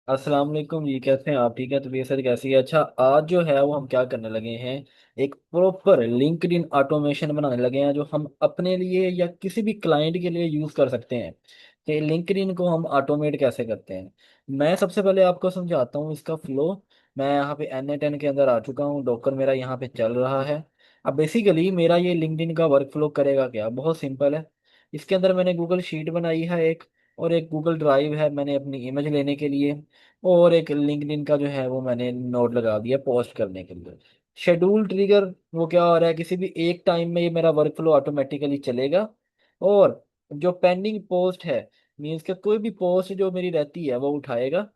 अस्सलाम वालेकुम जी। कैसे हैं आप? ठीक है? तबीयत सेहत कैसी है? अच्छा, आज जो है वो हम क्या करने लगे हैं, एक प्रॉपर लिंक्डइन ऑटोमेशन बनाने लगे हैं जो हम अपने लिए या किसी भी क्लाइंट के लिए यूज कर सकते हैं कि लिंक्डइन को हम ऑटोमेट कैसे करते हैं। मैं सबसे पहले आपको समझाता हूँ इसका फ्लो। मैं यहाँ पे N10 के अंदर आ चुका हूँ, डॉकर मेरा यहाँ पे चल रहा है। अब बेसिकली मेरा ये लिंक्डइन का वर्क फ्लो करेगा क्या, बहुत सिंपल है। इसके अंदर मैंने गूगल शीट बनाई है एक, और एक गूगल ड्राइव है मैंने अपनी इमेज लेने के लिए, और एक लिंक्डइन का जो है वो मैंने नोट लगा दिया पोस्ट करने के लिए। शेड्यूल ट्रिगर, वो क्या हो रहा है, किसी भी एक टाइम में ये मेरा वर्क फ्लो ऑटोमेटिकली चलेगा। और जो पेंडिंग पोस्ट है, मीन्स कि कोई भी पोस्ट जो मेरी रहती है वो उठाएगा,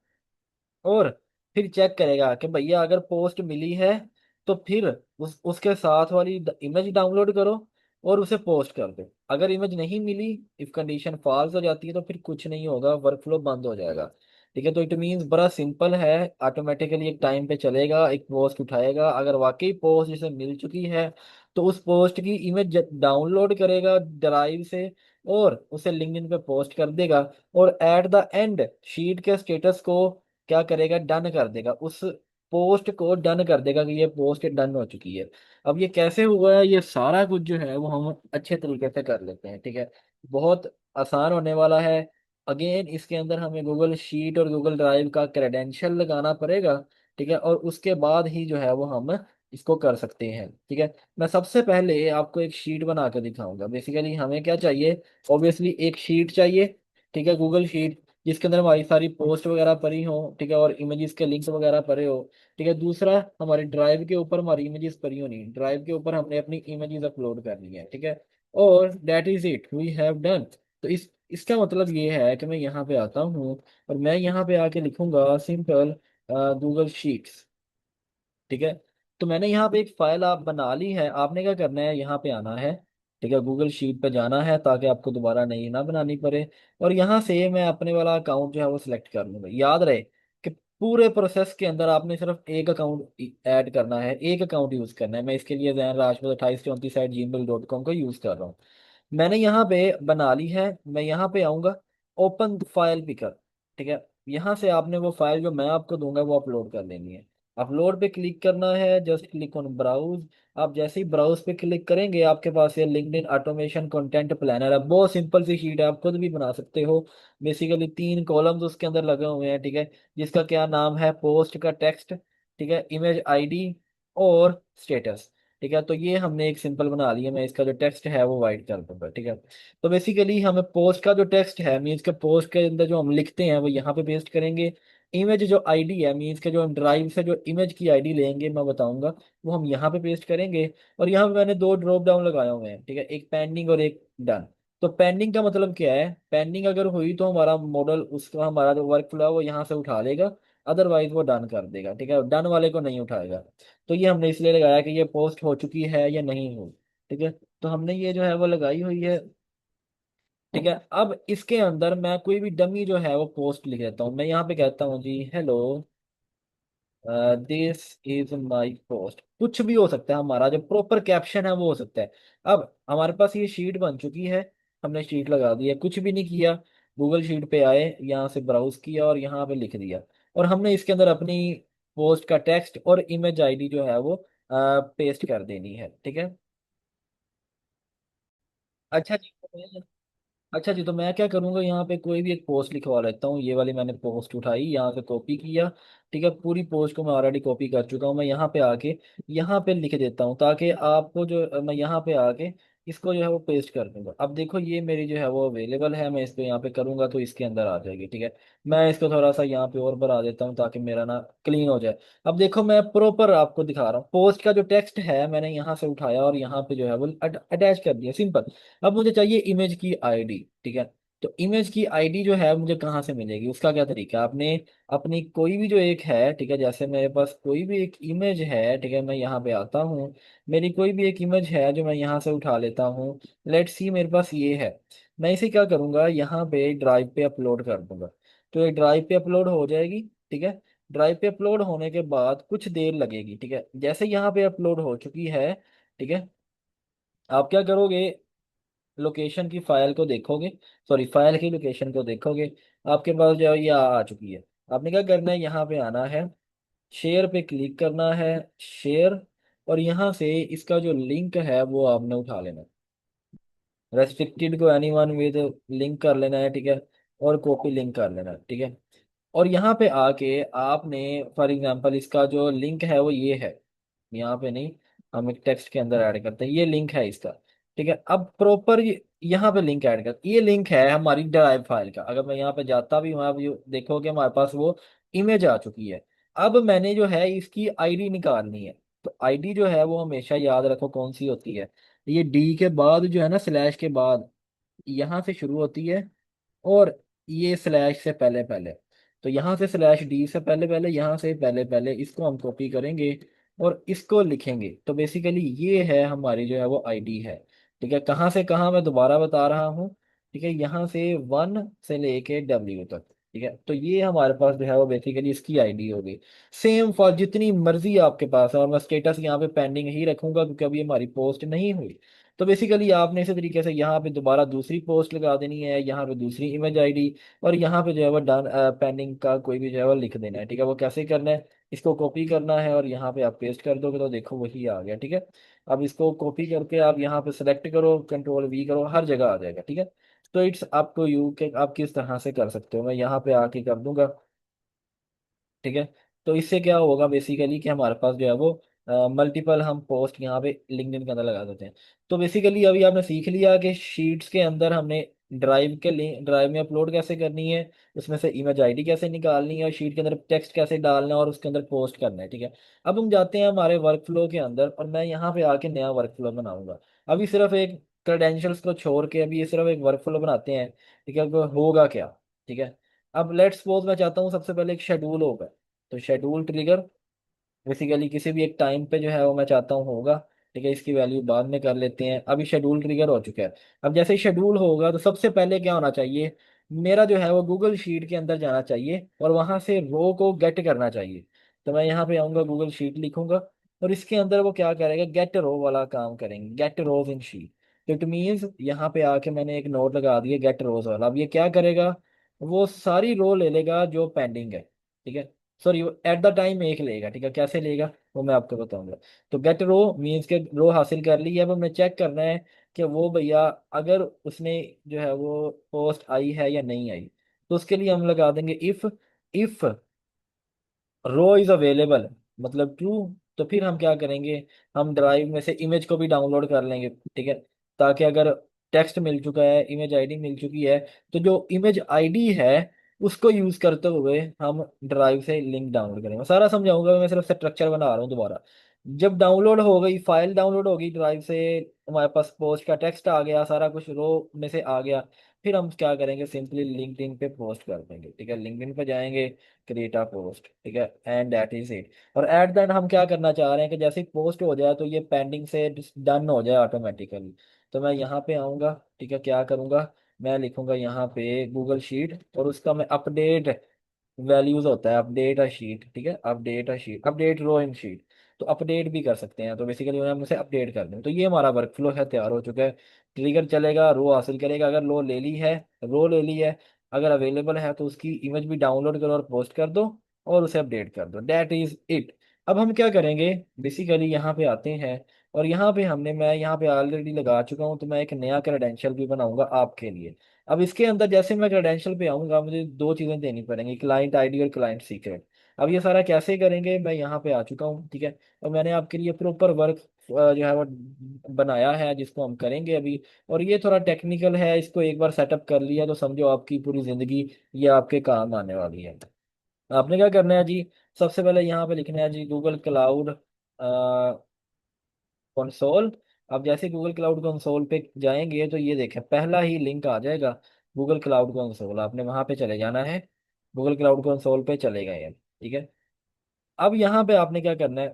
और फिर चेक करेगा कि भैया अगर पोस्ट मिली है तो फिर उसके साथ वाली इमेज डाउनलोड करो और उसे पोस्ट कर दो। अगर इमेज नहीं मिली, इफ कंडीशन फॉल्स हो जाती है, तो फिर कुछ नहीं होगा, वर्कफ्लो बंद हो जाएगा। ठीक है? तो इट मीन्स बड़ा सिंपल है। ऑटोमेटिकली एक टाइम पे चलेगा, एक पोस्ट उठाएगा, अगर वाकई पोस्ट जिसे मिल चुकी है तो उस पोस्ट की इमेज डाउनलोड करेगा ड्राइव से, और उसे लिंक्डइन पे पोस्ट कर देगा। और एट द एंड शीट के स्टेटस को क्या करेगा, डन कर देगा, उस पोस्ट को डन कर देगा कि ये पोस्ट डन हो चुकी है। अब ये कैसे हुआ है, ये सारा कुछ जो है वो हम अच्छे तरीके से कर लेते हैं। ठीक है? बहुत आसान होने वाला है। अगेन इसके अंदर हमें गूगल शीट और गूगल ड्राइव का क्रेडेंशियल लगाना पड़ेगा। ठीक है? और उसके बाद ही जो है वो हम इसको कर सकते हैं। ठीक है? मैं सबसे पहले आपको एक शीट बना कर दिखाऊंगा। बेसिकली हमें क्या चाहिए, ऑब्वियसली एक शीट चाहिए। ठीक है? गूगल शीट जिसके अंदर हमारी सारी पोस्ट वगैरह पड़ी हो, ठीक है, और इमेजेस के लिंक्स वगैरह पड़े हो। ठीक है? दूसरा, हमारे ड्राइव के ऊपर हमारी इमेजेस पड़ी होनी, ड्राइव के ऊपर हमने अपनी इमेजेस अपलोड करनी है। ठीक है? और that is it, we have done. तो इसका मतलब ये है कि मैं यहाँ पे आता हूँ और मैं यहाँ पे आके लिखूंगा सिंपल गूगल शीट्स। ठीक है? तो मैंने यहाँ पे एक फाइल आप बना ली है, आपने क्या करना है, यहाँ पे आना है। ठीक है? गूगल शीट पे जाना है ताकि आपको दोबारा नई ना बनानी पड़े। और यहाँ से मैं अपने वाला अकाउंट जो है वो सिलेक्ट कर लूंगा। याद रहे कि पूरे प्रोसेस के अंदर आपने सिर्फ एक अकाउंट ऐड करना है, एक अकाउंट यूज करना है। मैं इसके लिए जैन राजपूत 2834@gmail.com का यूज कर रहा हूँ। मैंने यहाँ पे बना ली है, मैं यहाँ पे आऊंगा, ओपन फाइल पिकर। ठीक है? यहाँ से आपने वो फाइल जो मैं आपको दूंगा वो अपलोड कर लेनी है। अपलोड पे क्लिक करना है, जस्ट क्लिक ऑन ब्राउज। आप जैसे ही ब्राउज पे क्लिक करेंगे आपके पास ये लिंक्डइन ऑटोमेशन कंटेंट प्लानर है। बहुत सिंपल सी शीट है, आप खुद भी बना सकते हो। बेसिकली 3 कॉलम्स उसके अंदर लगे हुए हैं। ठीक है? जिसका क्या नाम है, पोस्ट का टेक्स्ट, ठीक है, इमेज आईडी और स्टेटस। ठीक है? तो ये हमने एक सिंपल बना लिया। मैं इसका जो टेक्स्ट है वो वाइट कर दूंगा। ठीक है? तो बेसिकली हमें पोस्ट का जो टेक्स्ट है, मीन्स के पोस्ट के अंदर जो हम लिखते हैं वो यहाँ पे पेस्ट करेंगे। इमेज जो आईडी है, मीन्स के जो हम ड्राइव से जो इमेज की आईडी लेंगे मैं बताऊंगा, वो हम यहाँ पे पेस्ट करेंगे। और यहाँ पे मैंने 2 ड्रॉप डाउन लगाए हुए हैं। ठीक है? एक पेंडिंग और एक डन। तो पेंडिंग का मतलब क्या है, पेंडिंग अगर हुई तो हमारा मॉडल, उसका हमारा जो वर्क फ्लो है वो यहाँ से उठा लेगा, अदरवाइज वो डन कर देगा। ठीक है? डन वाले को नहीं उठाएगा। तो ये हमने इसलिए लगाया कि ये पोस्ट हो चुकी है या नहीं हो। ठीक है? तो हमने ये जो है वो लगाई हुई है। ठीक है? अब इसके अंदर मैं कोई भी डमी जो है वो पोस्ट लिख देता हूँ। मैं यहाँ पे कहता हूँ जी, hello, this is my post. कुछ भी हो सकता है, हमारा जो प्रॉपर कैप्शन है वो हो सकता है। अब हमारे पास ये शीट बन चुकी है, हमने शीट लगा दी है, कुछ भी नहीं किया। गूगल शीट पे आए, यहाँ से ब्राउज किया और यहाँ पे लिख दिया। और हमने इसके अंदर अपनी पोस्ट का टेक्स्ट और इमेज आईडी जो है वो पेस्ट कर देनी है। ठीक है? अच्छा जी, अच्छा जी, तो मैं क्या करूंगा, यहाँ पे कोई भी एक पोस्ट लिखवा लेता हूँ। ये वाली मैंने पोस्ट उठाई, यहाँ से कॉपी किया। ठीक है? पूरी पोस्ट को मैं ऑलरेडी कॉपी कर चुका हूँ। मैं यहाँ पे आके यहाँ पे लिख देता हूँ ताकि आपको जो मैं यहाँ पे आके इसको जो है वो पेस्ट कर दूंगा। अब देखो ये मेरी जो है वो अवेलेबल है, मैं इसको यहाँ पे करूंगा तो इसके अंदर आ जाएगी। ठीक है? मैं इसको थोड़ा सा यहाँ पे और बढ़ा देता हूँ ताकि मेरा ना क्लीन हो जाए। अब देखो मैं प्रॉपर आपको दिखा रहा हूँ, पोस्ट का जो टेक्स्ट है मैंने यहाँ से उठाया और यहाँ पे जो है वो अटैच कर दिया, सिंपल। अब मुझे चाहिए इमेज की आईडी। ठीक है? तो इमेज की आईडी जो है मुझे कहाँ से मिलेगी, उसका क्या तरीका है, आपने अपनी कोई भी जो एक है, ठीक है, जैसे मेरे पास कोई भी एक इमेज है, ठीक है, मैं यहाँ पे आता हूँ, मेरी कोई भी एक इमेज है जो मैं यहाँ से उठा लेता हूँ। लेट्स सी मेरे पास ये है, मैं इसे क्या करूँगा, यहाँ पे ड्राइव पे अपलोड कर दूंगा। तो ये ड्राइव पे अपलोड हो जाएगी। ठीक है? ड्राइव पे अपलोड होने के बाद कुछ देर लगेगी। ठीक है? जैसे यहाँ पे अपलोड हो चुकी है, ठीक है, आप क्या करोगे, लोकेशन की फाइल को देखोगे, सॉरी फाइल की लोकेशन को देखोगे, आपके पास जो है ये आ चुकी है। आपने क्या करना है, यहाँ पे आना है, शेयर पे क्लिक करना है, शेयर, और यहाँ से इसका जो लिंक है वो आपने उठा लेना है, रेस्ट्रिक्टेड को एनीवन विद लिंक कर लेना है, ठीक है, और कॉपी लिंक कर लेना है, ठीक है। और यहाँ पे आके आपने फॉर एग्जांपल इसका जो लिंक है वो ये है, यहाँ पे नहीं, हम एक टेक्स्ट के अंदर ऐड करते हैं, ये लिंक है इसका, ठीक है। अब प्रॉपर यहाँ पे लिंक ऐड कर, ये लिंक है हमारी ड्राइव फाइल का। अगर मैं यहाँ पे जाता भी हूँ, आप देखोगे हमारे पास वो इमेज आ चुकी है। अब मैंने जो है इसकी आईडी निकालनी है। तो आईडी जो है वो हमेशा याद रखो कौन सी होती है, ये डी के बाद जो है ना, स्लैश के बाद यहाँ से शुरू होती है, और ये स्लैश से पहले पहले, तो यहाँ से स्लैश डी से पहले पहले, यहाँ से पहले पहले इसको हम कॉपी करेंगे और इसको लिखेंगे। तो बेसिकली ये है हमारी जो है वो आईडी है, ठीक है। कहाँ से कहाँ मैं दोबारा बता रहा हूँ, ठीक है, यहाँ से 1 से लेके W तक, ठीक है। तो ये हमारे पास जो है वो बेसिकली इसकी आईडी होगी। सेम फॉर जितनी मर्जी आपके पास है, और मैं स्टेटस यहाँ पे पेंडिंग ही रखूंगा क्योंकि अभी हमारी पोस्ट नहीं हुई। तो बेसिकली आपने इसी तरीके से यहाँ पे दोबारा दूसरी पोस्ट लगा देनी है, यहाँ पे दूसरी इमेज आईडी, और यहाँ पे जो है वो डन पेंडिंग का कोई भी जो है वो लिख देना है, ठीक है। वो कैसे करना है, इसको कॉपी करना है और यहाँ पे आप पेस्ट कर दोगे तो देखो वही आ गया, ठीक है। अब इसको कॉपी करके आप यहाँ पे सेलेक्ट करो, कंट्रोल V करो, हर जगह आ जाएगा, ठीक है। तो इट्स आपको यू के आप किस तरह से कर सकते हो, मैं यहाँ पे आके कर दूंगा, ठीक है। तो इससे क्या होगा बेसिकली कि हमारे पास जो है वो मल्टीपल हम पोस्ट यहाँ पे लिंक्डइन के अंदर लगा देते हैं। तो बेसिकली अभी आपने सीख लिया कि शीट्स के अंदर हमने ड्राइव के लिंक, ड्राइव में अपलोड कैसे करनी है, उसमें से इमेज आईडी कैसे निकालनी है, और शीट के अंदर टेक्स्ट कैसे डालना है और उसके अंदर पोस्ट करना है, ठीक है। अब हम जाते हैं हमारे वर्क फ्लो के अंदर, और मैं यहाँ पे आके नया वर्क फ्लो बनाऊंगा। अभी सिर्फ एक क्रेडेंशियल्स को छोड़ के अभी ये सिर्फ एक वर्क फ्लो बनाते हैं, ठीक है। अब होगा क्या, ठीक है। अब लेट्स सपोज मैं चाहता हूँ सबसे पहले एक शेड्यूल होगा, तो शेड्यूल ट्रिगर बेसिकली किसी भी एक टाइम पे जो है वो मैं चाहता हूँ होगा, ठीक है। इसकी वैल्यू बाद में कर लेते हैं, अभी शेड्यूल ट्रिगर हो चुका है। अब जैसे ही शेड्यूल होगा तो सबसे पहले क्या होना चाहिए, मेरा जो है वो गूगल शीट के अंदर जाना चाहिए और वहां से रो को गेट करना चाहिए। तो मैं यहाँ पे आऊंगा, गूगल शीट लिखूंगा, और इसके अंदर वो क्या करेगा, गेट रो वाला काम करेंगे, गेट रोज इन शीट। तो इट मीन्स यहाँ पे आके मैंने एक नोट लगा दिया गेट रोज वाला। अब ये क्या करेगा, वो सारी रो ले लेगा जो पेंडिंग है, ठीक है। सॉरी, एट द टाइम एक लेगा, ठीक है। कैसे लेगा वो मैं आपको बताऊंगा। तो गेट रो मीन्स के रो हासिल कर ली है। अब हमें चेक करना है कि वो भैया अगर उसने जो है वो पोस्ट आई है या नहीं आई। तो उसके लिए हम लगा देंगे इफ रो इज अवेलेबल, मतलब ट्रू। तो फिर हम क्या करेंगे, हम ड्राइव में से इमेज को भी डाउनलोड कर लेंगे, ठीक है। ताकि अगर टेक्स्ट मिल चुका है, इमेज आईडी मिल चुकी है, तो जो इमेज आईडी है उसको यूज करते हुए हम ड्राइव से लिंक डाउनलोड करेंगे। सारा समझाऊंगा, मैं सिर्फ स्ट्रक्चर बना रहा हूँ दोबारा। जब डाउनलोड हो गई, फाइल डाउनलोड हो गई ड्राइव से, हमारे पास पोस्ट का टेक्स्ट आ गया, सारा कुछ रो में से आ गया, फिर हम क्या करेंगे, सिंपली लिंक्डइन पे पोस्ट कर देंगे, ठीक है। लिंक्डइन पे जाएंगे, क्रिएट अ पोस्ट, ठीक है, एंड दैट इज इट। और एट द एंड हम क्या करना चाह रहे हैं कि जैसे ही पोस्ट हो जाए तो ये पेंडिंग से डन हो जाए ऑटोमेटिकली। तो मैं यहाँ पे आऊँगा, ठीक है, क्या करूँगा, मैं लिखूंगा यहाँ पे गूगल शीट, और उसका मैं अपडेट वैल्यूज होता है, अपडेट अ शीट, ठीक है, update a sheet, update row in sheet. तो अपडेट भी कर सकते हैं, तो बेसिकली हम उसे अपडेट कर दें। तो ये हमारा वर्क फ्लो है, तैयार हो चुका है। ट्रिगर चलेगा, रो हासिल करेगा, अगर रो ले ली है, रो ले ली है, अगर अवेलेबल है तो उसकी इमेज भी डाउनलोड करो और पोस्ट कर दो, और उसे अपडेट कर दो, दैट इज इट। अब हम क्या करेंगे, बेसिकली यहाँ पे आते हैं, और यहाँ पे मैं यहाँ पे ऑलरेडी लगा चुका हूँ, तो मैं एक नया क्रेडेंशियल भी बनाऊंगा आपके लिए। अब इसके अंदर जैसे मैं क्रेडेंशियल पे आऊंगा, मुझे दो चीजें देनी पड़ेंगी, क्लाइंट आईडी और क्लाइंट सीक्रेट। अब ये सारा कैसे करेंगे, मैं यहाँ पे आ चुका हूँ, ठीक है। और मैंने आपके लिए प्रॉपर वर्क जो है वो बनाया है जिसको हम करेंगे अभी। और ये थोड़ा टेक्निकल है, इसको एक बार सेटअप कर लिया तो समझो आपकी पूरी जिंदगी ये आपके काम आने वाली है। आपने क्या करना है जी, सबसे पहले यहाँ पे लिखना है जी गूगल क्लाउड कंसोल। अब जैसे गूगल क्लाउड कंसोल पे जाएंगे तो ये देखें पहला ही लिंक आ जाएगा, गूगल क्लाउड कंसोल, आपने वहां पे चले जाना है, गूगल क्लाउड कंसोल पे चले गए हैं, ठीक है। अब यहाँ पे आपने क्या करना है,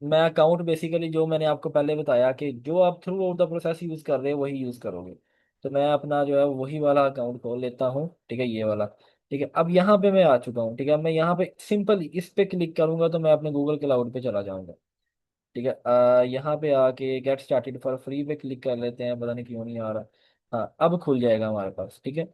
मैं अकाउंट बेसिकली जो मैंने आपको पहले बताया कि जो आप through out the process use कर रहे हैं वही यूज करोगे। तो मैं अपना जो है वही वाला अकाउंट खोल लेता हूँ, ठीक है, ये वाला, ठीक है। अब यहाँ पे मैं आ चुका हूँ, ठीक है। मैं यहाँ पे सिंपल इस पे क्लिक करूंगा तो मैं अपने गूगल क्लाउड पे चला जाऊंगा, ठीक है। यहाँ पे आके गेट स्टार्टेड फॉर फ्री पे क्लिक कर लेते हैं, पता नहीं क्यों नहीं आ रहा। हाँ, अब खुल जाएगा हमारे पास, ठीक है।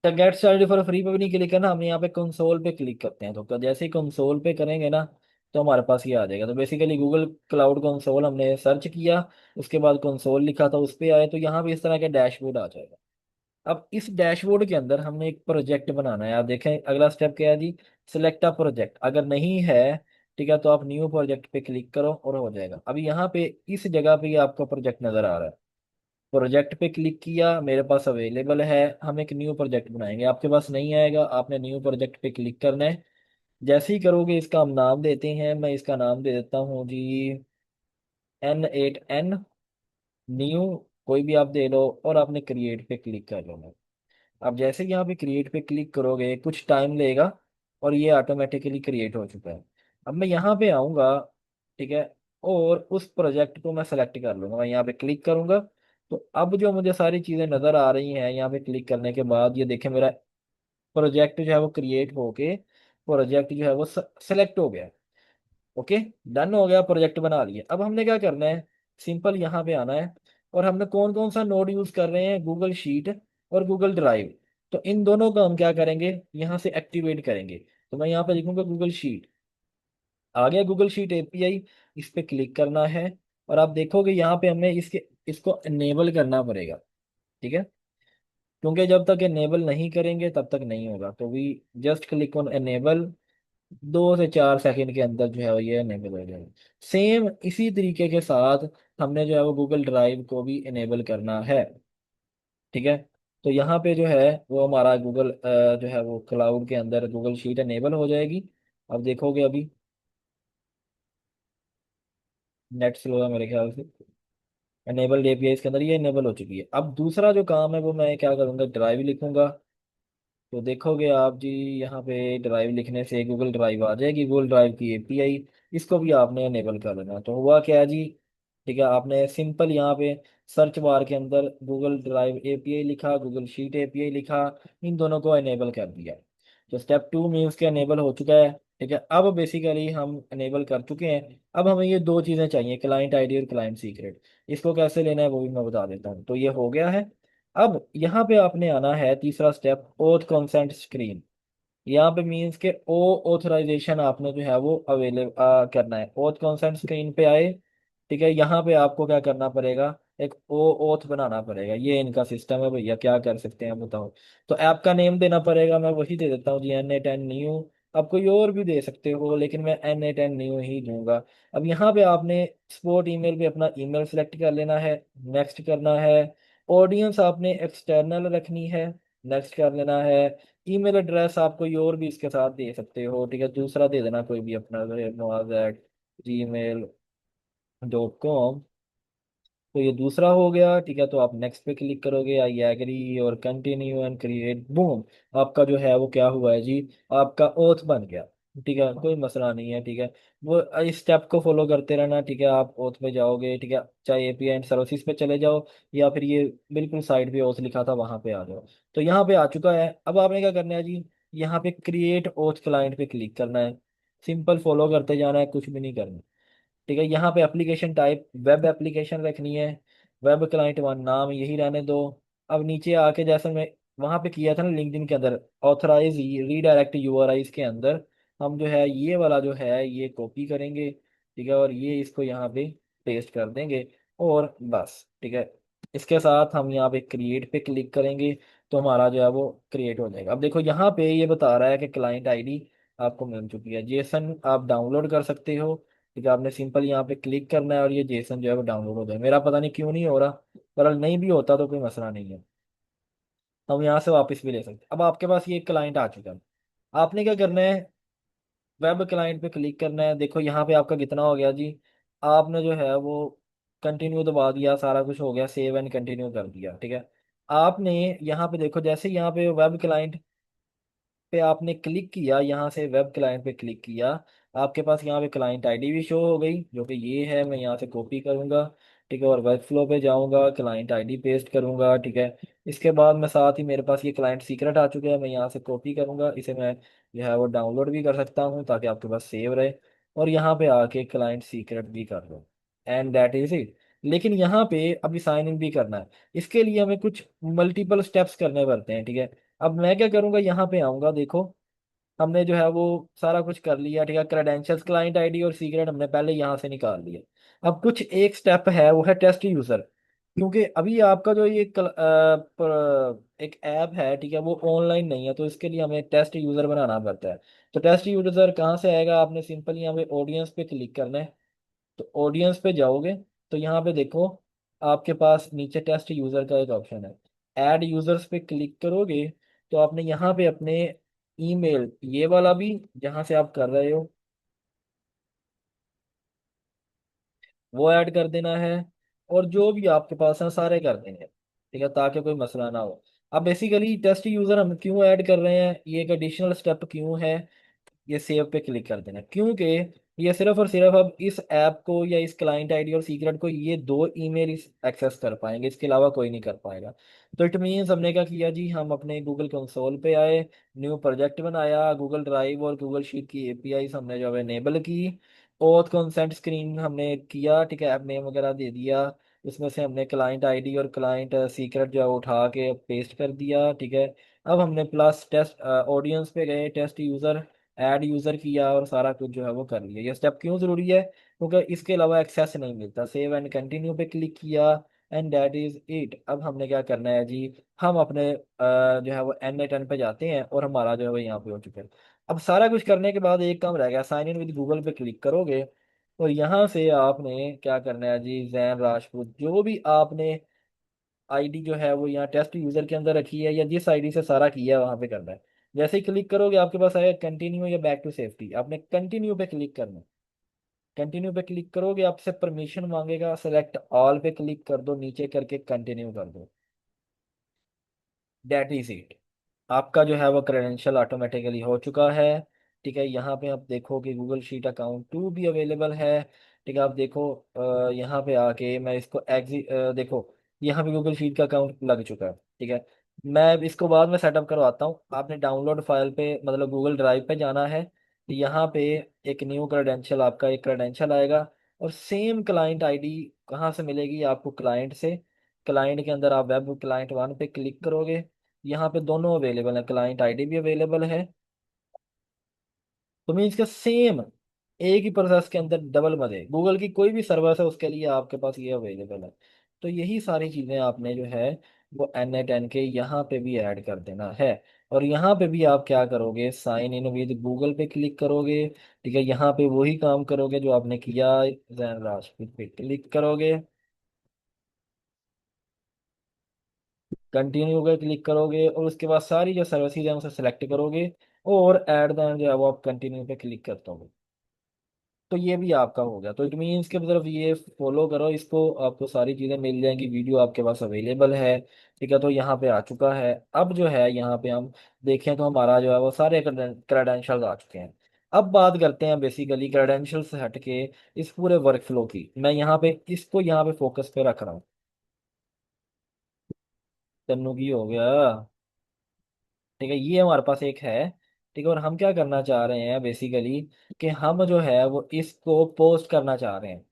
तो गेट स्टार्टेड फॉर फ्री पे भी नहीं क्लिक करना, हम यहाँ पे कंसोल पे क्लिक करते हैं। तो जैसे ही कंसोल पे करेंगे ना, तो हमारे पास ये आ जाएगा। तो बेसिकली गूगल क्लाउड कंसोल हमने सर्च किया, उसके बाद कंसोल लिखा था, उस पे आए, तो यहाँ पे इस तरह का डैशबोर्ड आ जाएगा। अब इस डैशबोर्ड के अंदर हमने एक प्रोजेक्ट बनाना है। आप देखें अगला स्टेप क्या है जी, सिलेक्ट अ प्रोजेक्ट। अगर नहीं है, ठीक है, तो आप न्यू प्रोजेक्ट पे क्लिक करो और हो जाएगा। अभी यहाँ पे इस जगह पे ये आपका प्रोजेक्ट नजर आ रहा है। प्रोजेक्ट पे क्लिक किया, मेरे पास अवेलेबल है, हम एक न्यू प्रोजेक्ट बनाएंगे। आपके पास नहीं आएगा, आपने न्यू प्रोजेक्ट पे क्लिक करना है। जैसे ही करोगे इसका हम नाम देते हैं, मैं इसका नाम दे देता हूँ जी N8N न्यू, कोई भी आप दे लो, और आपने क्रिएट पे क्लिक कर लो। अब जैसे ही यहाँ पे क्रिएट पे क्लिक करोगे कुछ टाइम लेगा, और ये ऑटोमेटिकली क्रिएट हो चुका है। अब मैं यहाँ पे आऊँगा, ठीक है, और उस प्रोजेक्ट को मैं सेलेक्ट कर लूँगा, मैं यहाँ पे क्लिक करूँगा। तो अब जो मुझे सारी चीज़ें नज़र आ रही हैं यहाँ पे क्लिक करने के बाद, ये देखें मेरा प्रोजेक्ट जो है वो क्रिएट होके, प्रोजेक्ट जो है वो सेलेक्ट हो गया। ओके, डन हो गया, प्रोजेक्ट बना लिया। अब हमने क्या करना है, सिंपल यहाँ पे आना है, और हमने कौन कौन सा नोड यूज कर रहे हैं, गूगल शीट और गूगल ड्राइव। तो इन दोनों का हम क्या करेंगे, यहाँ से एक्टिवेट करेंगे। तो मैं यहाँ पे लिखूंगा गूगल शीट, आ गया गूगल शीट एपीआई, इस पे क्लिक करना है। और आप देखोगे यहाँ पे हमें इसको इनेबल करना पड़ेगा, ठीक है, क्योंकि जब तक इनेबल नहीं करेंगे तब तक नहीं होगा। तो we just click on enable, 2 से 4 सेकंड के अंदर जो है वो ये इनेबल हो जाएगा। सेम इसी तरीके के साथ हमने जो है वो गूगल ड्राइव को भी इनेबल करना है, ठीक है। तो यहाँ पे जो है वो हमारा गूगल जो है वो क्लाउड के अंदर गूगल शीट इनेबल हो जाएगी। अब देखोगे अभी नेट स्लो है मेरे ख्याल से, इनेबल्ड एपीआई इसके अंदर ये इनेबल हो चुकी है। अब दूसरा जो काम है वो मैं क्या करूँगा, ड्राइव लिखूंगा। तो देखोगे आप जी, यहाँ पे ड्राइव लिखने से गूगल ड्राइव आ जाएगी, गूगल ड्राइव की एपीआई, इसको भी आपने अनेबल कर लेना। तो हुआ क्या है जी, ठीक है, आपने सिंपल यहाँ पे सर्च बार के अंदर गूगल ड्राइव एपीआई लिखा, गूगल शीट एपीआई लिखा, इन दोनों को अनेबल कर दिया। तो स्टेप 2 में उसके अनेबल हो चुका है, ठीक है। अब बेसिकली हम अनेबल कर चुके हैं। अब हमें ये दो चीज़ें चाहिए, क्लाइंट आईडी और क्लाइंट सीक्रेट। इसको कैसे लेना है वो भी मैं बता देता हूँ। तो ये हो गया है। अब यहाँ पे आपने आना है तीसरा स्टेप, ओथ कंसेंट स्क्रीन। यहाँ पे मीन्स के ओ ऑथराइजेशन आपने जो है वो अवेलेबल करना है। ओथ कंसेंट स्क्रीन पे आए, ठीक है, यहाँ पे आपको क्या करना पड़ेगा, एक ओ ओथ बनाना पड़ेगा। ये इनका सिस्टम है भैया, क्या कर सकते हैं बताओ। तो ऐप का नेम देना पड़ेगा, मैं वही दे देता हूँ जी, N8N न्यू। आप कोई और भी दे सकते हो, लेकिन मैं N8N न्यू ही दूंगा। अब यहाँ पे आपने सपोर्ट ईमेल पे अपना ईमेल सेलेक्ट कर लेना है, नेक्स्ट करना है। ऑडियंस आपने एक्सटर्नल रखनी है, नेक्स्ट कर लेना है। ईमेल एड्रेस आप कोई और भी इसके साथ दे सकते हो, ठीक है, दूसरा दे देना कोई भी अपना, Nwaaz@gmail.com। तो ये दूसरा हो गया, ठीक है। तो आप नेक्स्ट पे क्लिक करोगे, आई एग्री और कंटिन्यू एंड क्रिएट, बूम, आपका जो है वो क्या हुआ है जी, आपका ओथ बन गया, ठीक है, कोई मसला नहीं है, ठीक है। वो इस स्टेप को फॉलो करते रहना, ठीक है। आप ओथ पे जाओगे, ठीक है, चाहे एपीआई एंड सर्विसेज पे चले जाओ, या फिर ये बिल्कुल साइड पे ओथ लिखा था वहां पे आ जाओ। तो यहाँ पे आ चुका है। अब आपने क्या करना है जी, यहाँ पे क्रिएट ओथ क्लाइंट पे क्लिक करना है, सिंपल फॉलो करते जाना है, कुछ भी नहीं करना, ठीक है। यहाँ पे एप्लीकेशन टाइप वेब एप्लीकेशन रखनी है, वेब क्लाइंट वन नाम यही रहने दो। अब नीचे आके जैसे मैं वहां पे किया था ना लिंक्डइन के अंदर, ऑथराइज रीडायरेक्ट यूआरआईज के अंदर, हम जो है ये वाला जो है ये कॉपी करेंगे, ठीक है, और ये इसको यहाँ पे पेस्ट कर देंगे, और बस, ठीक है। इसके साथ हम यहाँ पे क्रिएट पे क्लिक करेंगे, तो हमारा जो है वो क्रिएट हो जाएगा। अब देखो यहाँ पे ये बता रहा है कि क्लाइंट आईडी आपको मिल चुकी है, जेसन आप डाउनलोड कर सकते हो, ठीक है। आपने सिंपल यहाँ पे क्लिक करना है और ये जेसन जो है वो डाउनलोड हो जाए। मेरा पता नहीं क्यों नहीं हो रहा, पर नहीं भी होता तो कोई मसला नहीं है, हम यहाँ से वापस भी ले सकते हैं। अब आपके पास ये क्लाइंट आ चुका है, आपने क्या करना है, वेब क्लाइंट पे क्लिक करना है। देखो यहाँ पे आपका कितना हो गया जी, आपने जो है वो कंटिन्यू दबा दिया, सारा कुछ हो गया, सेव एंड कंटिन्यू कर दिया, ठीक है। आपने यहाँ पे देखो, जैसे यहाँ पे वेब क्लाइंट पे आपने क्लिक किया, यहाँ से वेब क्लाइंट पे क्लिक किया, आपके पास यहाँ पे क्लाइंट आईडी भी शो हो गई, जो कि ये है। मैं यहाँ से कॉपी करूँगा, ठीक है, और वेब फ्लो पे जाऊँगा, क्लाइंट आईडी पेस्ट करूँगा, ठीक है। इसके बाद मैं साथ ही मेरे पास ये क्लाइंट सीक्रेट आ चुका है, मैं यहाँ से कॉपी करूँगा, इसे मैं जो है वो डाउनलोड भी कर सकता हूँ ताकि आपके पास सेव रहे, और यहाँ पे आके क्लाइंट सीक्रेट भी कर लो, एंड दैट इज इट। लेकिन यहाँ पे अभी साइन इन भी करना है, इसके लिए हमें कुछ मल्टीपल स्टेप्स करने पड़ते हैं, ठीक है। अब मैं क्या करूंगा, यहाँ पे आऊंगा, देखो हमने जो है वो सारा कुछ कर लिया, ठीक है। क्रेडेंशियल्स, क्लाइंट आईडी और सीक्रेट हमने पहले यहाँ से निकाल लिया। अब कुछ एक स्टेप है, वो है टेस्ट यूजर। क्योंकि अभी आपका जो ये एक ऐप है, ठीक है, वो ऑनलाइन नहीं है, तो इसके लिए हमें टेस्ट यूजर बनाना पड़ता है। तो टेस्ट यूजर कहाँ से आएगा, आपने सिंपल यहाँ पे ऑडियंस पे क्लिक करना है। तो ऑडियंस पे जाओगे, तो यहाँ पे देखो आपके पास नीचे टेस्ट यूजर का एक ऑप्शन है। ऐड यूजर्स पे क्लिक करोगे, तो आपने यहाँ पे अपने ईमेल, ये वाला भी जहाँ से आप कर रहे हो वो ऐड कर देना है, और जो भी आपके पास है सारे कर देने हैं, ठीक है, ताकि कोई मसला ना हो। अब बेसिकली टेस्ट यूजर हम क्यों ऐड कर रहे हैं, ये एक एडिशनल स्टेप क्यों है, ये सेव पे क्लिक कर देना, क्योंकि ये सिर्फ और सिर्फ अब इस ऐप को या इस क्लाइंट आईडी और सीक्रेट को ये दो ईमेल एक्सेस कर पाएंगे, इसके अलावा कोई नहीं कर पाएगा। तो इट मीन्स हमने क्या किया जी, हम अपने गूगल कंसोल पे आए, न्यू प्रोजेक्ट बनाया, गूगल ड्राइव और गूगल शीट की एपीआई हमने जो है इनेबल की, ओथ कंसेंट स्क्रीन हमने किया, ठीक है, ऐप नेम वगैरह दे दिया। उसमें से हमने क्लाइंट आईडी और क्लाइंट सीक्रेट जो है वो उठा के पेस्ट कर दिया, ठीक है। अब हमने प्लस टेस्ट ऑडियंस पे गए, टेस्ट यूजर ऐड यूजर किया और सारा कुछ जो है वो कर लिया। ये स्टेप क्यों जरूरी है, क्योंकि इसके अलावा एक्सेस नहीं मिलता। सेव एंड कंटिन्यू पे क्लिक किया, एंड दैट इज इट। अब हमने क्या करना है जी, हम अपने जो है वो N8N पे जाते हैं, और हमारा जो है वो यहाँ पे हो चुका है। अब सारा कुछ करने के बाद एक काम रह गया, साइन इन विद गूगल पे क्लिक करोगे, और यहाँ से आपने क्या करना है जी, जैन राजपूत जो भी आपने आईडी जो है वो यहाँ टेस्ट यूजर के अंदर रखी है, या जिस आईडी से सारा किया है वहां पे करना है। जैसे ही क्लिक करोगे आपके पास आएगा कंटिन्यू या बैक टू सेफ्टी, आपने कंटिन्यू पे क्लिक करना है। कंटिन्यू पे क्लिक करोगे, आपसे परमिशन मांगेगा, सेलेक्ट ऑल पे क्लिक कर दो, नीचे करके कंटिन्यू कर दो। That is it. आपका जो है वो क्रेडेंशियल ऑटोमेटिकली हो चुका है, ठीक है। यहाँ पे आप देखो कि गूगल शीट अकाउंट 2 भी अवेलेबल है, ठीक है। आप देखो यहाँ पे आके मैं इसको देखो यहाँ पे गूगल शीट का अकाउंट लग चुका है, ठीक है। मैं इसको बाद में सेटअप करवाता हूँ। आपने डाउनलोड फाइल पे मतलब गूगल ड्राइव पे जाना है, यहाँ पे एक न्यू क्रेडेंशियल, आपका एक क्रेडेंशियल आएगा, और सेम क्लाइंट आईडी कहाँ से मिलेगी आपको, क्लाइंट से। क्लाइंट के अंदर आप वेब क्लाइंट 1 पे क्लिक करोगे, यहाँ पे दोनों अवेलेबल है, क्लाइंट आईडी भी अवेलेबल है। तो मीन्स का सेम एक ही प्रोसेस के अंदर डबल मजे, गूगल की कोई भी सर्विस है उसके लिए आपके पास ये अवेलेबल है। तो यही सारी चीजें आपने जो है वो N8N के यहाँ पे भी ऐड कर देना है। और यहाँ पे भी आप क्या करोगे, साइन इन विद गूगल पे क्लिक करोगे, ठीक है। यहाँ पे वही काम करोगे जो आपने किया, जैन राजपूत पे क्लिक करोगे, कंटिन्यू पे क्लिक करोगे, और उसके बाद सारी जो सर्विसेज है उसे सेलेक्ट करोगे, और ऐड देन जो है वो आप कंटिन्यू पे क्लिक करते हो। तो ये भी आपका हो गया। तो इट मीन्स के मतलब ये फॉलो करो इसको, आपको सारी चीज़ें मिल जाएंगी, वीडियो आपके पास अवेलेबल है, ठीक है। तो यहाँ पे आ चुका है। अब जो है यहाँ पे हम देखें तो हमारा जो है वो सारे क्रेडेंशियल्स आ चुके हैं। अब बात करते हैं बेसिकली क्रेडेंशियल से हट के इस पूरे वर्क फ्लो की। मैं यहाँ पे इसको यहाँ पे फोकस पे रख रहा हूँ। तन्नू की हो गया, ठीक है, ये हमारे पास एक है, ठीक है। और हम क्या करना चाह रहे हैं बेसिकली, कि हम जो है वो इसको पोस्ट करना चाह रहे हैं।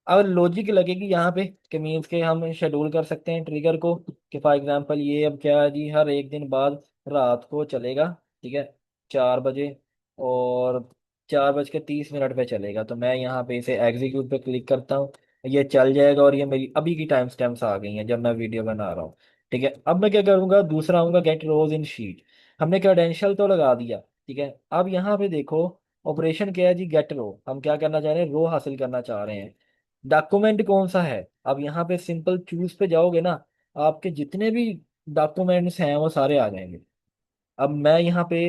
अब लॉजिक लगेगी यहाँ पे कि मीन्स के हम शेड्यूल कर सकते हैं ट्रिगर को, कि फॉर एग्जांपल ये अब क्या है जी, हर एक दिन बाद रात को चलेगा, ठीक है, 4 बजे, और 4:30 पे चलेगा। तो मैं यहाँ पे इसे एग्जीक्यूट पे क्लिक करता हूँ, ये चल जाएगा, और ये मेरी अभी की टाइम स्टैम्प्स आ गई हैं जब मैं वीडियो बना रहा हूँ, ठीक है। अब मैं क्या करूँगा, दूसरा आऊँगा गेट रोज इन शीट। हमने क्रेडेंशियल तो लगा दिया, ठीक है। अब यहाँ पे देखो ऑपरेशन क्या है जी, गेट रो, हम क्या करना चाह रहे हैं, रो हासिल करना चाह रहे हैं। डॉक्यूमेंट कौन सा है, अब यहाँ पे सिंपल चूज पे जाओगे ना, आपके जितने भी डॉक्यूमेंट्स हैं वो सारे आ जाएंगे। अब मैं यहाँ पे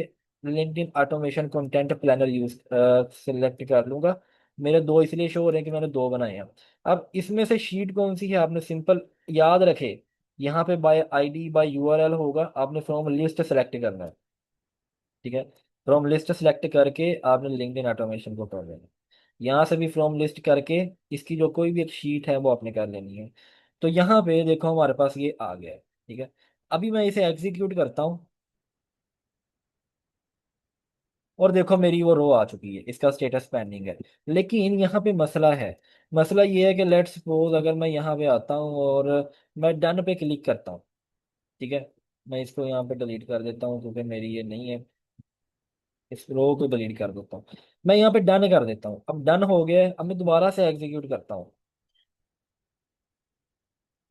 LinkedIn automation content planner use select कर लूंगा। मेरे दो इसलिए शो हो रहे हैं कि मैंने दो बनाए हैं। अब इसमें से शीट कौन सी है, आपने सिंपल याद रखे, यहाँ पे बाय आईडी बाय यूआरएल होगा, आपने फ्रॉम लिस्ट सेलेक्ट करना है, ठीक है। फ्रॉम लिस्ट सेलेक्ट करके आपने लिंक्डइन ऑटोमेशन को कर लेना। यहाँ से भी फ्रॉम लिस्ट करके इसकी जो कोई भी एक शीट है वो आपने कर लेनी है। तो यहाँ पे देखो हमारे पास ये आ गया है, ठीक है। अभी मैं इसे एग्जीक्यूट करता हूँ, और देखो मेरी वो रो आ चुकी है, इसका स्टेटस पेंडिंग है। लेकिन यहाँ पे मसला है। मसला ये है कि लेट्स सपोज अगर मैं यहाँ पे आता हूँ और मैं डन पे क्लिक करता हूँ, ठीक है। मैं इसको यहाँ पे डिलीट कर देता हूँ क्योंकि मेरी ये नहीं है। इस रो को डिलीट कर देता हूँ। मैं यहाँ पे डन कर देता हूँ। अब डन हो गया है, अब मैं दोबारा से एग्जीक्यूट करता हूँ।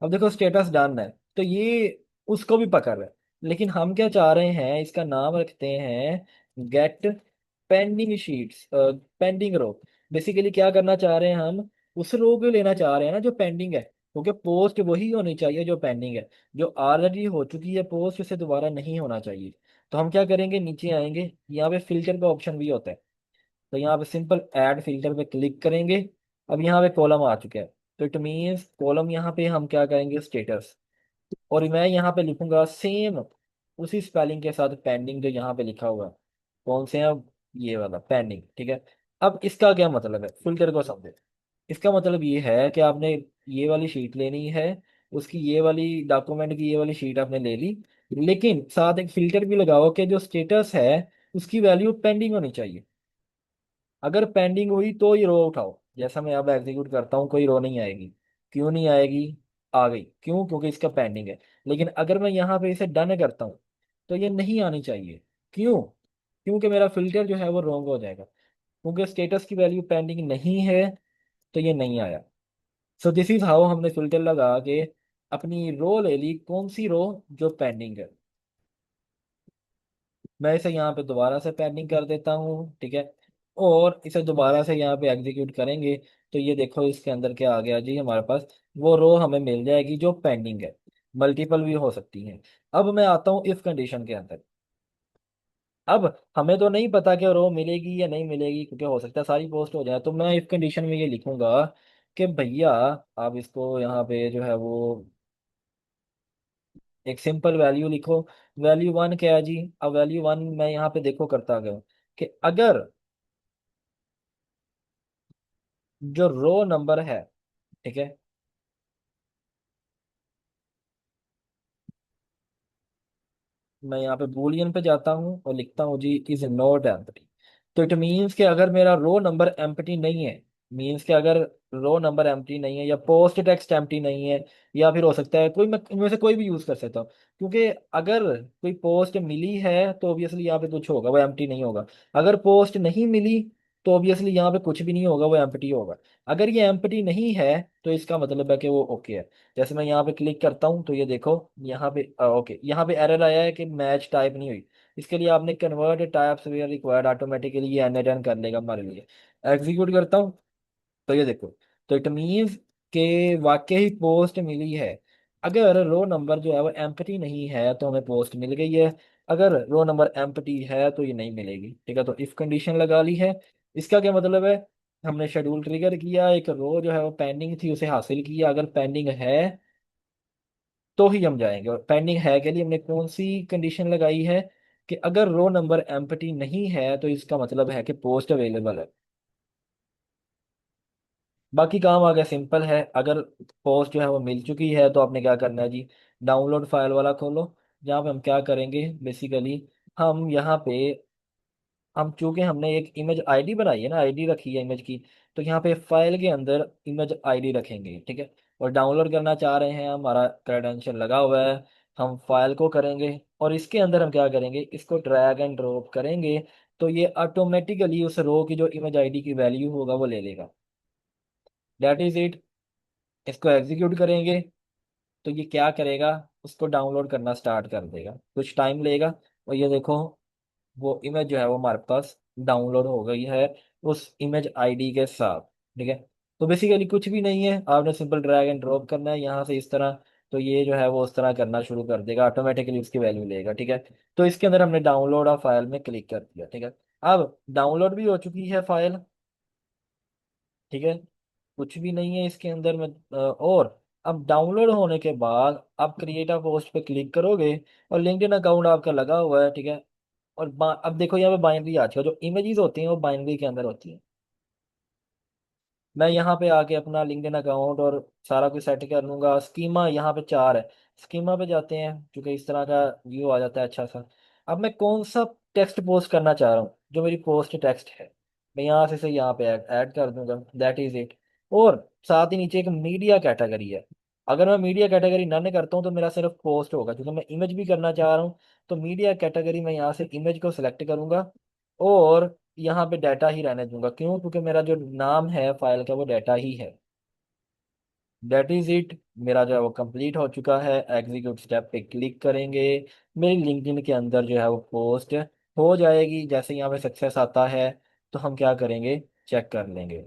अब देखो स्टेटस डन है, तो ये उसको भी पकड़ रहा है। लेकिन हम क्या चाह रहे हैं, इसका नाम रखते हैं गेट पेंडिंग शीट्स, पेंडिंग रो। बेसिकली क्या करना चाह रहे हैं हम, उस रो को लेना चाह रहे हैं ना जो पेंडिंग है, क्योंकि पोस्ट वही होनी चाहिए जो पेंडिंग है। जो ऑलरेडी हो चुकी है पोस्ट, उसे दोबारा नहीं होना चाहिए। तो हम क्या करेंगे, नीचे आएंगे, यहाँ पे फिल्टर का ऑप्शन भी होता है। तो यहाँ पे सिंपल ऐड फिल्टर पे क्लिक करेंगे। अब यहाँ पे कॉलम आ चुका है, तो इट मीन्स कॉलम यहाँ पे हम क्या करेंगे, स्टेटस। और मैं यहाँ पे लिखूंगा सेम उसी स्पेलिंग के साथ पेंडिंग जो यहाँ पे लिखा हुआ है। कौन से हैं, ये वाला पेंडिंग, ठीक है। अब इसका क्या मतलब है, फिल्टर को समझे। इसका मतलब ये है कि आपने ये वाली शीट लेनी है, उसकी ये वाली डॉक्यूमेंट की ये वाली शीट आपने ले ली, लेकिन साथ एक फिल्टर भी लगाओ कि जो स्टेटस है उसकी वैल्यू पेंडिंग होनी चाहिए। अगर पेंडिंग हुई तो ये रो उठाओ। जैसा मैं अब एग्जीक्यूट करता हूँ कोई रो नहीं आएगी। क्यों नहीं आएगी, आ गई, क्यों, क्योंकि इसका पेंडिंग है। लेकिन अगर मैं यहाँ पे इसे डन करता हूँ तो ये नहीं आनी चाहिए। क्यों, क्योंकि मेरा फिल्टर जो है वो रॉन्ग हो जाएगा, क्योंकि स्टेटस की वैल्यू पेंडिंग नहीं है, तो ये नहीं आया। सो दिस इज हाउ हमने फिल्टर लगा के अपनी रो ले ली, कौन सी रो, जो पेंडिंग है। मैं इसे यहाँ पे दोबारा से पेंडिंग कर देता हूँ, ठीक है। और इसे दोबारा से यहाँ पे एग्जीक्यूट करेंगे, तो ये देखो इसके अंदर क्या आ गया जी, हमारे पास वो रो हमें मिल जाएगी जो पेंडिंग है। मल्टीपल भी हो सकती हैं। अब मैं आता हूँ इफ कंडीशन के अंदर। अब हमें तो नहीं पता कि रो मिलेगी या नहीं मिलेगी, क्योंकि हो सकता है सारी पोस्ट हो जाए। तो मैं इफ कंडीशन में ये लिखूंगा कि भैया, आप इसको यहाँ पे जो है वो एक सिंपल वैल्यू लिखो। वैल्यू वन क्या है जी, अब वैल्यू वन मैं यहाँ पे देखो करता गया कि अगर जो रो नंबर है, ठीक है, मैं यहाँ पे बूलियन पे जाता हूँ और लिखता हूँ जी इज नॉट एम्प्टी। तो इट मीन्स कि अगर मेरा रो नंबर एम्प्टी नहीं है, मीन्स कि अगर रो नंबर एम्प्टी नहीं है या पोस्ट टेक्स्ट एम्प्टी नहीं है, या फिर हो सकता है कोई, मैं इनमें से कोई भी यूज कर सकता हूँ। क्योंकि अगर कोई पोस्ट मिली है तो ऑब्वियसली यहाँ पे कुछ होगा, वो एम्प्टी नहीं होगा। अगर पोस्ट नहीं मिली तो ऑब्वियसली यहाँ पे कुछ भी नहीं होगा, वो एम्प्टी होगा। अगर ये एम्प्टी नहीं है तो इसका मतलब है कि वो ओके है। जैसे मैं यहाँ पे क्लिक करता हूँ तो ये देखो यहाँ पे ओके, यहाँ पे एरर आया है कि मैच टाइप नहीं हुई। इसके लिए आपने convert types were required, automatically ये एन कर लेगा हमारे लिए। एग्जीक्यूट करता हूँ तो ये देखो, तो इट मीन्स के वाकई ही पोस्ट मिली है। अगर रो नंबर जो है वो एम्प्टी नहीं है तो हमें पोस्ट मिल गई है। अगर रो नंबर एम्प्टी है तो ये नहीं मिलेगी, ठीक है। तो इफ कंडीशन लगा ली है। इसका क्या मतलब है, हमने शेड्यूल ट्रिगर किया, एक रो जो है वो पेंडिंग थी उसे हासिल किया। अगर पेंडिंग है तो ही हम जाएंगे। और पेंडिंग है के लिए हमने कौन सी कंडीशन लगाई है, कि अगर रो नंबर एम्प्टी नहीं है तो इसका मतलब है कि पोस्ट अवेलेबल है। बाकी काम आगे सिंपल है। अगर पोस्ट जो है वो मिल चुकी है तो आपने क्या करना है जी, डाउनलोड फाइल वाला खोलो। जहाँ पे हम क्या करेंगे बेसिकली, हम यहाँ पे, हम चूंकि हमने एक इमेज आईडी बनाई है ना, आईडी रखी है इमेज की, तो यहाँ पे फाइल के अंदर इमेज आईडी रखेंगे, ठीक है। और डाउनलोड करना चाह रहे हैं, हमारा क्रेडेंशियल लगा हुआ है, हम फाइल को करेंगे और इसके अंदर हम क्या करेंगे, इसको ड्रैग एंड ड्रॉप करेंगे। तो ये ऑटोमेटिकली उस रो की जो इमेज आईडी की वैल्यू होगा वो ले लेगा। That is it. इसको एग्जीक्यूट करेंगे तो ये क्या करेगा, उसको डाउनलोड करना स्टार्ट कर देगा, कुछ टाइम लेगा। और ये देखो वो इमेज जो है वो हमारे पास डाउनलोड हो गई है उस इमेज आईडी के साथ, ठीक है। तो बेसिकली कुछ भी नहीं है, आपने सिंपल ड्रैग एंड ड्रॉप करना है यहाँ से इस तरह। तो ये जो है वो उस तरह करना शुरू कर देगा, ऑटोमेटिकली उसकी वैल्यू लेगा, ठीक है। तो इसके अंदर हमने डाउनलोड ऑफ फाइल में क्लिक कर दिया, ठीक है। अब डाउनलोड भी हो चुकी है फाइल, ठीक है। कुछ भी नहीं है इसके अंदर में। और अब डाउनलोड होने के बाद आप क्रिएट अ पोस्ट पे क्लिक करोगे और लिंक्डइन अकाउंट आपका लगा हुआ है, ठीक है। और अब देखो यहाँ पे बाइनरी आ चुका, जो इमेजेस होती हैं वो बाइनरी के अंदर होती हैं। मैं यहाँ पे आके अपना लिंक्डइन अकाउंट और सारा कुछ सेट कर लूंगा। स्कीमा यहाँ पे चार है, स्कीमा पे जाते हैं, क्योंकि इस तरह का व्यू आ जाता है अच्छा सा। अब मैं कौन सा टेक्स्ट पोस्ट करना चाह रहा हूँ, जो मेरी पोस्ट टेक्स्ट है, मैं यहाँ से यहाँ पे ऐड कर दूंगा, दैट इज इट। और साथ ही नीचे एक मीडिया कैटेगरी है। अगर मैं मीडिया कैटेगरी नन करता हूँ तो मेरा सिर्फ पोस्ट होगा, क्योंकि मैं इमेज भी करना चाह रहा हूँ। तो मीडिया कैटेगरी में यहाँ से इमेज को सिलेक्ट करूंगा और यहाँ पे डाटा ही रहने दूंगा। क्यों? क्योंकि मेरा जो नाम है फाइल का वो डाटा ही है। That is it. मेरा जो है वो कंप्लीट हो चुका है। एग्जीक्यूट स्टेप पे क्लिक करेंगे, मेरी लिंक्डइन के अंदर जो है वो पोस्ट हो जाएगी। जैसे यहाँ पे सक्सेस आता है तो हम क्या करेंगे, चेक कर लेंगे।